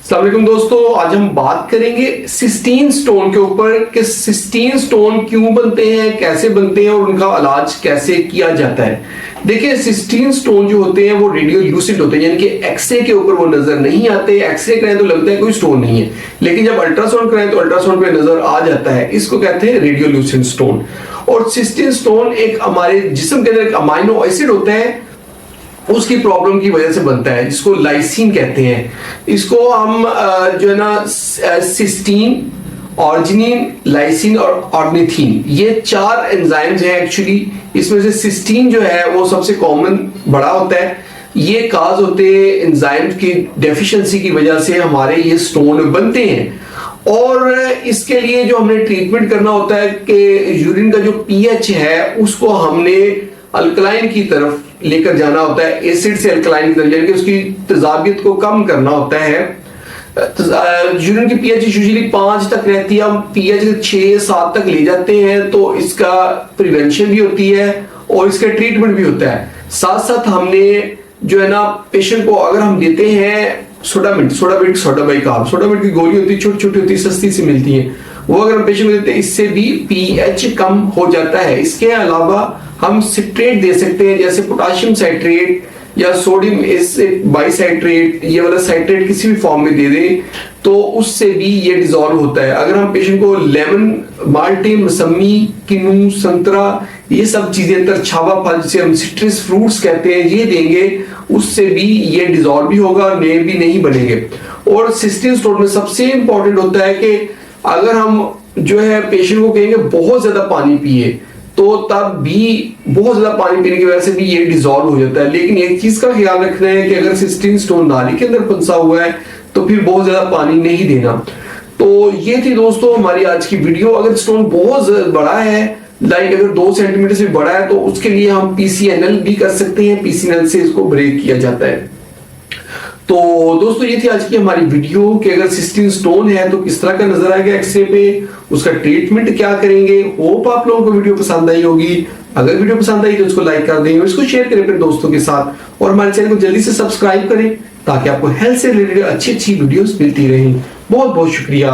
अस्सलाम वालेकुम दोस्तों, आज हम बात करेंगे सिस्टीन स्टोन के ऊपर कि सिस्टीन स्टोन क्यों बनते हैं, कैसे बनते हैं और उनका इलाज कैसे किया जाता है। देखिए, सिस्टीन स्टोन जो होते हैं वो रेडियोल्यूसिड होते हैं, यानी कि एक्सरे के ऊपर वो नजर नहीं आते। एक्सरे कराएं तो लगता है कोई स्टोन नहीं है, लेकिन जब अल्ट्रासाउंड कराएं तो अल्ट्रासाउंड पे नजर आ जाता है। इसको कहते हैं रेडियोल्यूसिड स्टोन। और सिस्टीन स्टोन एक हमारे जिस्म के अंदर एक अमाइनो एसिड होता है, उसकी प्रॉब्लम की वजह से बनता है, जिसको लाइसिन कहते हैं। इसको हम जो है ना सिस्टीन, ऑर्जिनिन, लाइसिन और ऑर्निथिन, ये चार एंजाइम्स हैं एक्चुअली। इसमें से सिस्टीन जो है वो सबसे कॉमन बड़ा होता है। ये काज होते हैं एंजाइम्स की डेफिशिएंसी की वजह से हमारे ये स्टोन बनते हैं। और इसके लिए जो हमने ट्रीटमेंट करना होता है कि यूरिन का जो पीएच है उसको हमने अल्कलाइन की तरफ लेकर जाना होता है, एसिड से अल्कलाइन की तरफ, यानी कि उसकी तेजाबियत को कम करना होता है। यूरिन की पीएच यूजुअली 5 तक रहती है, हम पीएच 6-7 तक ले जाते हैं, तो इसका प्रिवेंशन भी होती है और इसका ट्रीटमेंट भी होता है। साथ साथ हमने जो है ना पेशेंट को अगर हम देते हैं सोडाबाइकार्ब की गोली होती है, छोटी छोटी होती है, सस्ती सी मिलती है, वो अगर हम पेशेंट को देते हैं इससे भी पीएच कम हो जाता है। इसके अलावा हम सिट्रेट दे सकते हैं, जैसे पोटाशियम साइट्रेट या सोडियम बाइसाइट्रेट, ये वाला साइट्रेट किसी भी फॉर्म में दे दें तो उससे भी ये डिसॉल्व होता है। अगर हम पेशेंट को लेमन, माल्टे, मौसमी, किन्नू, संतरा, ये सब चीजें, तरछावा फल जिसे हम सिट्रस फ्रूट्स कहते हैं, ये देंगे, उससे भी ये डिसॉल्व भी होगा और नए भी नहीं बनेंगे। और सिस्टीन स्टोन में सबसे इंपॉर्टेंट होता है कि अगर हम जो है पेशेंट को कहेंगे बहुत ज्यादा पानी पिए, तो तब भी बहुत ज्यादा पानी पीने की वजह से भी ये डिसॉल्व हो जाता है। लेकिन एक चीज का ख्याल रखना है कि अगर सिस्टीन स्टोन नाली के अंदर फंसा हुआ है तो फिर बहुत ज्यादा पानी नहीं देना। तो ये थी दोस्तों हमारी आज की वीडियो। अगर स्टोन बहुत बड़ा है, लाइक अगर 2 सेंटीमीटर से बड़ा है, तो उसके लिए हम पीसीएनएल भी कर सकते हैं, पीसीएनएल से इसको ब्रेक किया जाता है। तो दोस्तों ये थी आज की हमारी वीडियो कि अगर सिस्टीन स्टोन है तो किस तरह का नजर आएगा एक्सरे पे, उसका ट्रीटमेंट क्या करेंगे। होप आप लोगों को वीडियो पसंद आई होगी। अगर वीडियो पसंद आई तो इसको लाइक कर दें और इसको शेयर करें अपने दोस्तों के साथ, और हमारे चैनल को जल्दी से सब्सक्राइब करें ताकि आपको हेल्थ से रिलेटेड अच्छी अच्छी वीडियोस मिलती रहें। बहुत बहुत शुक्रिया।